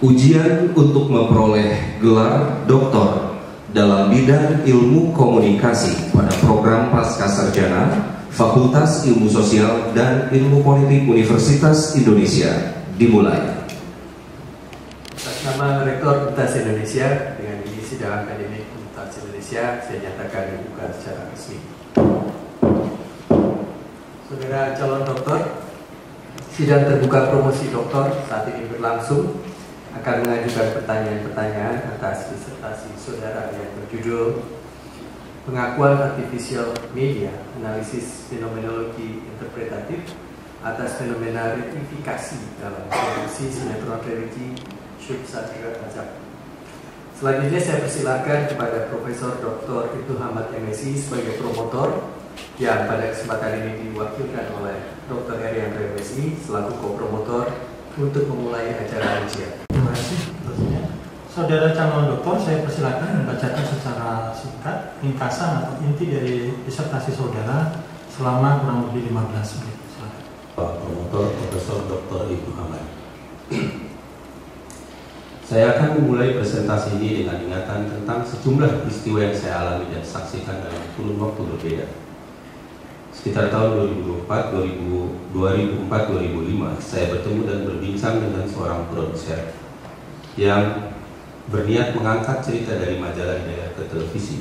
Ujian untuk memperoleh gelar doktor dalam bidang ilmu komunikasi pada program Pascasarjana Fakultas Ilmu Sosial dan Ilmu Politik Universitas Indonesia dimulai. Atas nama Rektor Universitas Indonesia dengan ini sidang akademik Universitas Indonesia saya nyatakan dibuka secara resmi. Saudara calon doktor, sidang terbuka promosi doktor saat ini berlangsung akan mengajukan pertanyaan-pertanyaan atas disertasi saudara yang berjudul Pengakuan Artificial Media, Analisis Fenomenologi Interpretatif atas fenomena retifikasi dalam produksi sinetron religi Syuk Satria Azab. Selanjutnya saya persilakan kepada Profesor Dr. Ibnu Hamad MSI sebagai promotor yang pada kesempatan ini diwakilkan oleh Dr. Herianto MSI selaku co-promotor untuk memulai acara ujian. Terima kasih. Saudara calon doktor, saya persilakan membacakan secara singkat ringkasan atau inti dari disertasi saudara selama kurang lebih 15 menit. Silakan. Pak Promotor Profesor Dr. Ibnu Hamad. Saya akan memulai presentasi ini dengan ingatan tentang sejumlah peristiwa yang saya alami dan saksikan dalam kurun waktu berbeda. Sekitar tahun 2004-2005, saya bertemu dan berbincang dengan seorang produser yang berniat mengangkat cerita dari majalah Hidayah ke televisi.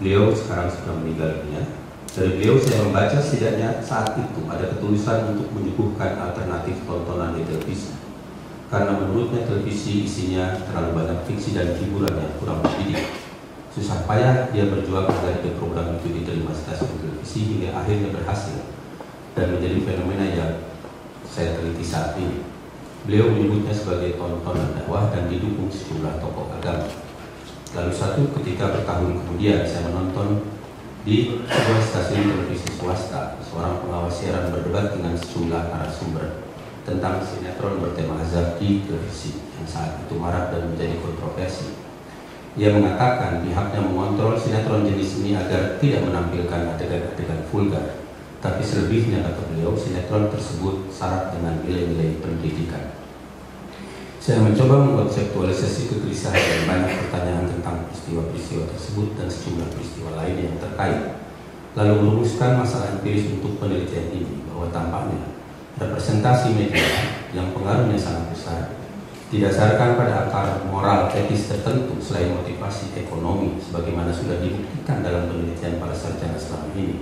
Beliau sekarang sudah meninggal dunia. Dari beliau saya membaca setidaknya saat itu ada ketulusan untuk menyuguhkan alternatif tontonan di televisi. Karena menurutnya televisi isinya terlalu banyak fiksi dan hiburan yang kurang mendidik. Susah payah dia berjuang agar program itu diterima stasiun televisi hingga akhirnya berhasil dan menjadi fenomena yang saya teliti saat ini. Beliau menyebutnya sebagai tontonan dakwah dan didukung sejumlah tokoh agama. Lalu satu ketika bertahun kemudian saya menonton di sebuah stasiun televisi swasta seorang pengawas siaran berdebat dengan sejumlah narasumber tentang sinetron bertema azab di televisi yang saat itu marak dan menjadi kontroversi. Ia mengatakan pihaknya mengontrol sinetron jenis ini agar tidak menampilkan adegan-adegan vulgar. Tapi selebihnya, kata beliau, sinetron tersebut syarat dengan nilai-nilai pendidikan. Saya mencoba mengkonseptualisasi kegelisahan dan banyak pertanyaan tentang peristiwa-peristiwa tersebut dan sejumlah peristiwa lain yang terkait. Lalu merumuskan masalah empiris untuk penelitian ini, bahwa tampaknya representasi media yang pengaruhnya sangat besar didasarkan pada akar moral etis tertentu selain motivasi ekonomi sebagaimana sudah dibuktikan dalam penelitian para sarjana selama ini.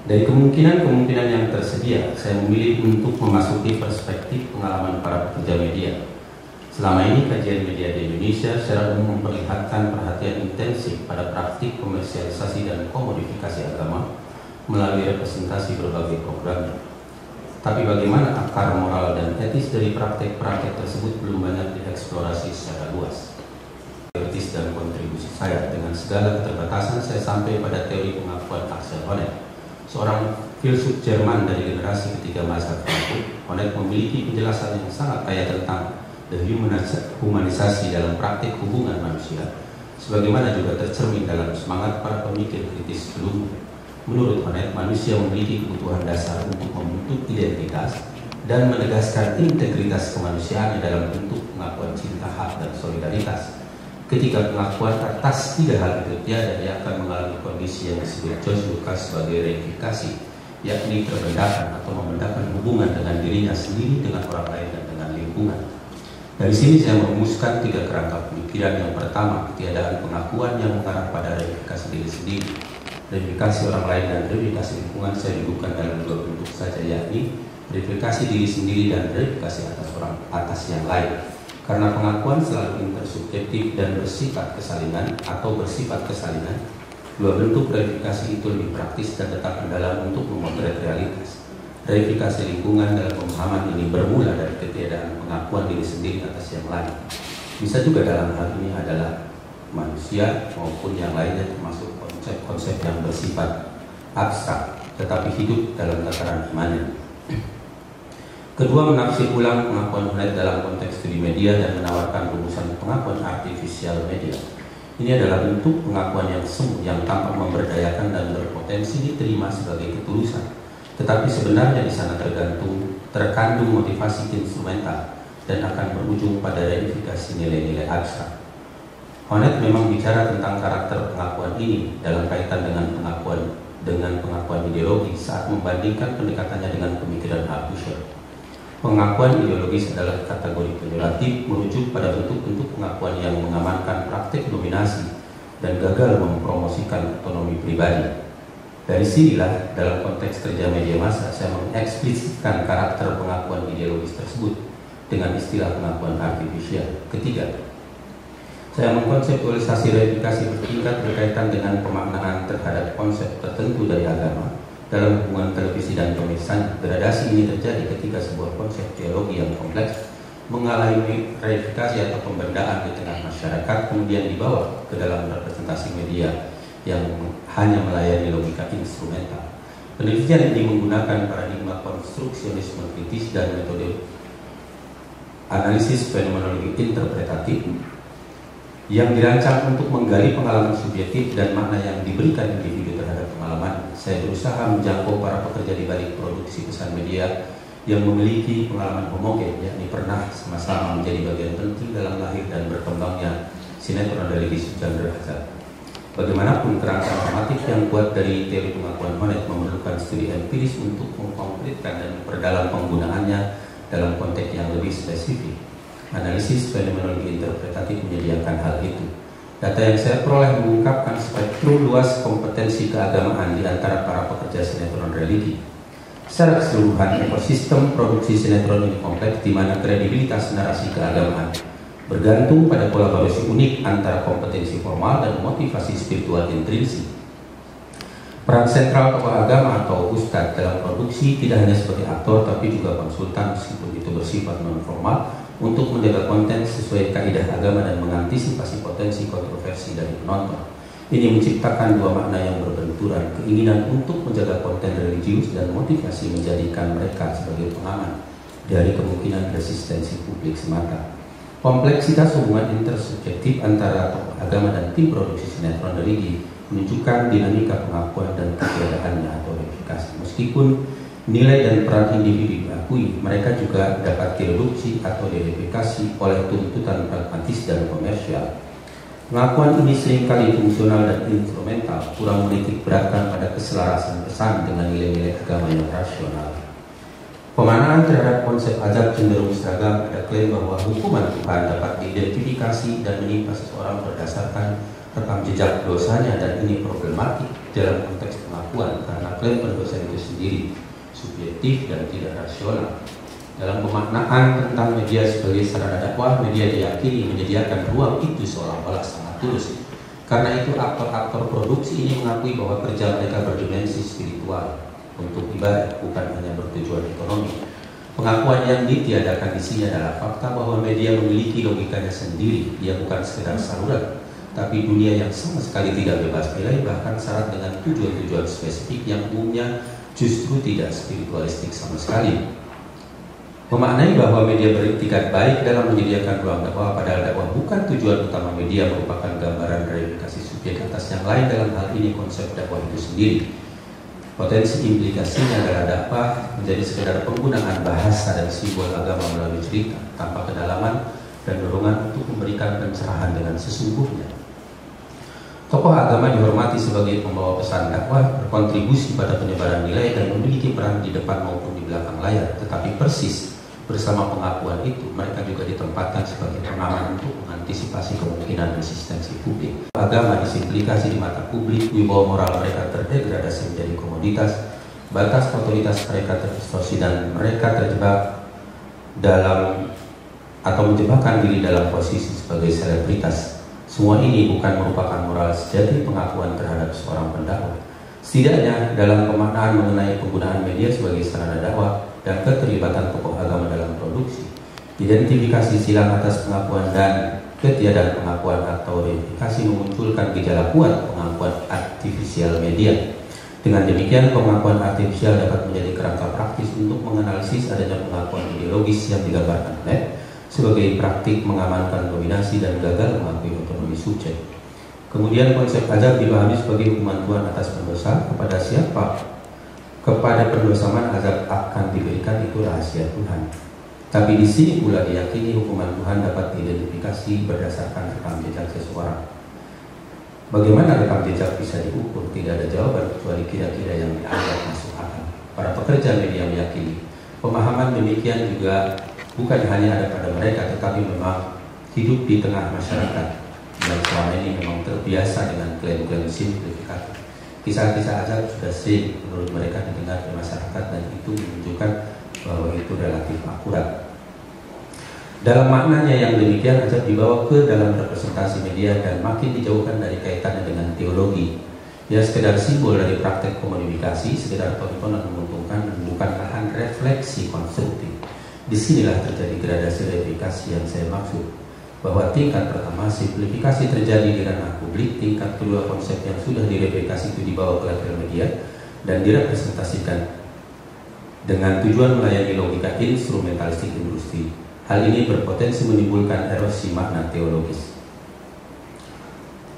Dari kemungkinan-kemungkinan yang tersedia, saya memilih untuk memasuki perspektif pengalaman para pekerja media. Selama ini kajian media di Indonesia secara umum memperlihatkan perhatian intensif pada praktik komersialisasi dan komodifikasi agama melalui representasi berbagai programnya. Tapi bagaimana akar moral dan etis dari praktek-praktek tersebut belum banyak dieksplorasi secara luas. Etis dan kontribusi saya dengan segala keterbatasan saya sampai pada teori pengakuan Axel Honneth, seorang filsuf Jerman dari generasi ketiga masa Frankfurt. Honneth memiliki penjelasan yang sangat kaya tentang dehumanisasi dalam praktek hubungan manusia, sebagaimana juga tercermin dalam semangat para pemikir kritis sebelumnya. Menurut Honneth, manusia memiliki kebutuhan dasar untuk membentuk identitas dan menegaskan integritas kemanusiaan dalam bentuk pengakuan cinta, hak, dan solidaritas. Ketika pengakuan atas tiga hal itu tiada, dia akan mengalami kondisi yang disebut George Lucas sebagai reifikasi, yakni terbendakan atau membedakan hubungan dengan dirinya sendiri, dengan orang lain, dan dengan lingkungan. Dari sini saya merumuskan tiga kerangka pemikiran. Yang pertama, ketiadaan pengakuan yang mengarah pada reifikasi diri sendiri. Verifikasi orang lain dan verifikasi lingkungan saya dudukkan dalam dua bentuk saja, yakni verifikasi diri sendiri dan verifikasi atas yang lain. Karena pengakuan selalu intersubjektif dan bersifat kesalinan atau bersifat kesalinan, dua bentuk verifikasi itu lebih praktis dan tetap mendalam untuk memotret realitas. Verifikasi lingkungan dalam pemahaman ini bermula dari ketiadaan pengakuan diri sendiri atas yang lain. Bisa juga dalam hal ini adalah manusia maupun yang lainnya, termasuk konsep-konsep yang bersifat abstrak tetapi hidup dalam tataran imannya. Kedua, menafsir ulang pengakuan Honneth dalam konteks studi media dan menawarkan rumusan pengakuan artificial media. Ini adalah bentuk pengakuan yang semu yang tampak memberdayakan dan berpotensi diterima sebagai ketulusan. Tetapi sebenarnya di sana terkandung motivasi instrumental dan akan berujung pada reifikasi nilai-nilai abstrak. Honneth memang bicara tentang karakter pengakuan ini dalam kaitan dengan pengakuan ideologi saat membandingkan pendekatannya dengan pemikiran Althusser. Pengakuan ideologis adalah kategori pejoratif merujuk pada bentuk-bentuk pengakuan yang mengamankan praktik dominasi dan gagal mempromosikan otonomi pribadi. Dari sinilah dalam konteks kerja media massa saya mengeksplisitkan karakter pengakuan ideologis tersebut dengan istilah pengakuan artifisial. Ketiga, saya mengkonseptualisasi reifikasi bertingkat berkaitan dengan pemaknaan terhadap konsep tertentu dari agama dalam hubungan televisi dan pemirsaan. Gradasi ini terjadi ketika sebuah konsep teologi yang kompleks mengalami reifikasi atau pembendaan di tengah masyarakat, kemudian dibawa ke dalam representasi media yang hanya melayani logika instrumental. Penelitian ini menggunakan paradigma konstruksionisme kritis dan metode analisis fenomenologi interpretatif yang dirancang untuk menggali pengalaman subjektif dan makna yang diberikan individu terhadap pengalaman. Saya berusaha menjangkau para pekerja di balik produksi pesan media yang memiliki pengalaman homogen, yakni pernah sama-sama menjadi bagian penting dalam lahir dan berkembangnya sinetron religi subgenre azab. Bagaimanapun kerangka normatif yang kuat dari teori pengakuan Honneth memerlukan studi empiris untuk mengkonkretkan dan memperdalam penggunaannya dalam konteks yang lebih spesifik. Analisis fenomenologi interpretatif menyediakan hal itu. Data yang saya peroleh mengungkapkan spektrum luas kompetensi keagamaan di antara para pekerja sinetron religi. Secara keseluruhan, ekosistem produksi sinetron ini kompleks di mana kredibilitas narasi keagamaan bergantung pada kolaborasi unik antara kompetensi formal dan motivasi spiritual intrinsik. Peran sentral tokoh agama atau ustadz dalam produksi tidak hanya sebagai aktor tapi juga konsultan meskipun itu bersifat non-formal untuk menjaga konten sesuai kaidah agama dan mengantisipasi potensi kontroversi dari penonton. Ini menciptakan dua makna yang berbenturan, keinginan untuk menjaga konten religius dan motivasi menjadikan mereka sebagai pengaman dari kemungkinan resistensi publik semata. Kompleksitas hubungan intersubjektif antara tokoh agama dan tim produksi sinetron religi menunjukkan dinamika pengakuan dan ketiadaannya atau reifikasi. Meskipun nilai dan peran individu diakui, mereka juga dapat direduksi atau direifikasi oleh tuntutan pragmatis dan komersial. Pengakuan ini seringkali fungsional dan instrumental, kurang menitik beratkan pada keselarasan pesan dengan nilai-nilai agama yang rasional. Pemaknaan terhadap konsep azab cenderung seragam pada klaim bahwa hukuman Tuhan dapat diidentifikasi dan menimpa seseorang berdasarkan rekam jejak dosanya, dan ini problematik dalam konteks pengakuan karena klaim pendosa itu sendiri subjektif dan tidak rasional. Dalam pemaknaan tentang media sebagai sarana dakwah, media diyakini menyediakan ruang itu seolah-olah sangat tulus. Karena itu aktor-aktor produksi ini mengakui bahwa kerja mereka berdimensi spiritual untuk ibadah, bukan hanya bertujuan ekonomi. Pengakuan yang ditiadakan di sini adalah fakta bahwa media memiliki logikanya sendiri. Dia bukan sekedar saluran, tapi dunia yang sama sekali tidak bebas nilai, bahkan syarat dengan tujuan-tujuan spesifik yang umumnya justru tidak spiritualistik sama sekali. Memaknai bahwa media beretikat baik dalam menyediakan ruang dakwah, padahal dakwah bukan tujuan utama media, merupakan gambaran reifikasi subjek atas yang lain. Dalam hal ini konsep dakwah itu sendiri. Potensi implikasinya adalah dakwah menjadi sekedar penggunaan bahasa dan simbol agama melalui cerita tanpa kedalaman dan dorongan untuk memberikan pencerahan dengan sesungguhnya. Tokoh agama dihormati sebagai pembawa pesan dakwah, berkontribusi pada penyebaran nilai dan memiliki peran di depan maupun di belakang layar. Tetapi persis bersama pengakuan itu, mereka juga ditempatkan sebagai pengaman untuk mengantisipasi kemungkinan resistensi publik. Agama disimplikasi di mata publik, wibawa moral mereka terdegradasi menjadi komoditas, batas otoritas mereka terdistorsi, dan mereka terjebak dalam atau menjebakkan diri dalam posisi sebagai selebritas. Semua ini bukan merupakan moral sejati pengakuan terhadap seorang pendakwah. Setidaknya dalam pemaknaan mengenai penggunaan media sebagai sarana dakwah dan keterlibatan tokoh agama dalam produksi, identifikasi silang atas pengakuan dan ketiadaan pengakuan atau reifikasi memunculkan gejala kuat pengakuan artifisial media. Dengan demikian, pengakuan artifisial dapat menjadi kerangka praktis untuk menganalisis adanya pengakuan ideologis yang digambarkan Honneth sebagai praktik mengamankan dominasi dan gagal mengakui otonomi subjek. Kemudian konsep azab dipahami sebagai hukuman Tuhan atas pendosa. Kepada siapa? Kepada pendosa mana azab akan diberikan, itu rahasia Tuhan. Tapi di sini pula diyakini hukuman Tuhan dapat diidentifikasi berdasarkan rekam jejak seseorang. Bagaimana rekam jejak bisa diukur? Tidak ada jawaban kecuali kira-kira yang dianggap masuk akal. Para pekerja media meyakini pemahaman demikian juga bukan hanya ada pada mereka, tetapi memang hidup di tengah masyarakat yang selama ini memang terbiasa dengan klaim-klaim simplifikatif. Kisah-kisah azab sudah sering menurut mereka didengar di masyarakat, dan itu menunjukkan bahwa itu relatif akurat. Dalam maknanya yang demikian, azab dibawa ke dalam representasi media dan makin dijauhkan dari kaitannya dengan teologi. Ya, sekedar simbol dari praktek komunikasi, sekedar tontonan menguntungkan dan bukan lahan refleksi konstruktif. Disinilah terjadi gradasi replikasi yang saya maksud, bahwa tingkat pertama simplifikasi terjadi di ranah publik, tingkat kedua konsep yang sudah direplikasi itu dibawa ke level media dan direpresentasikan dengan tujuan melayani logika instrumentalistik industri. Hal ini berpotensi menimbulkan erosi makna teologis.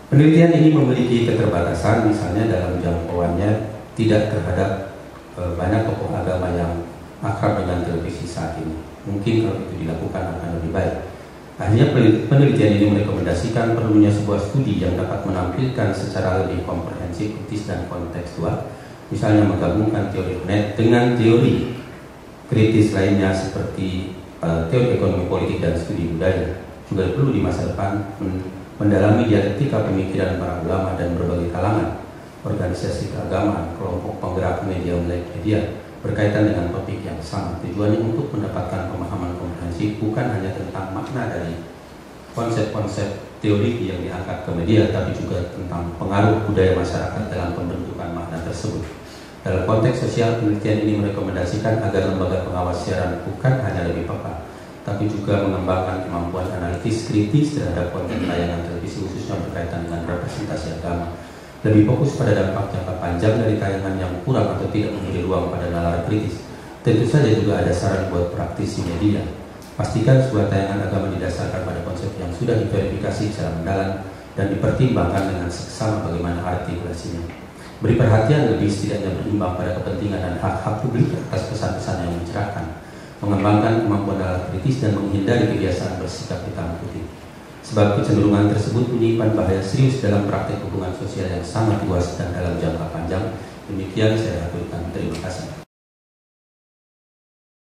Penelitian ini memiliki keterbatasan, misalnya dalam jangkauannya tidak terhadap banyak tokoh agama yang akrab dengan televisi saat ini. Mungkin kalau itu dilakukan akan lebih baik. Akhirnya penelitian ini merekomendasikan perlunya sebuah studi yang dapat menampilkan secara lebih komprehensif, kritis, dan kontekstual, misalnya menggabungkan teori net dengan teori kritis lainnya seperti teori ekonomi politik dan studi budaya. Juga perlu di masa depan mendalami dialektika pemikiran para ulama dan berbagai kalangan, organisasi keagamaan, kelompok penggerak media berkaitan dengan topik yang sama. Tujuannya untuk mendapatkan pemahaman komprehensif bukan hanya tentang makna dari konsep-konsep teori yang diangkat ke media, tapi juga tentang pengaruh budaya masyarakat dalam pembentukan makna tersebut. Dalam konteks sosial, penelitian ini merekomendasikan agar lembaga pengawas siaran bukan hanya lebih peka, tapi juga mengembangkan kemampuan analitis kritis terhadap konten tayangan televisi, khususnya berkaitan dengan representasi agama. Lebih fokus pada dampak jangka panjang dari tayangan yang kurang atau tidak memberi ruang pada nalar kritis. Tentu saja juga ada saran buat praktisi media. Pastikan sebuah tayangan agama didasarkan pada konsep yang sudah diverifikasi secara mendalam dan dipertimbangkan dengan seksama bagaimana artikulasinya. Beri perhatian lebih setidaknya berimbang pada kepentingan dan hak-hak publik atas pesan-pesan yang mencerahkan. Mengembangkan kemampuan nalar kritis dan menghindari kebiasaan bersikap hitam putih. Sebab kecenderungan tersebut menyimpan bahaya serius dalam praktek hubungan sosial yang sangat luas dan dalam jangka panjang. Demikian saya aturkan. Terima kasih.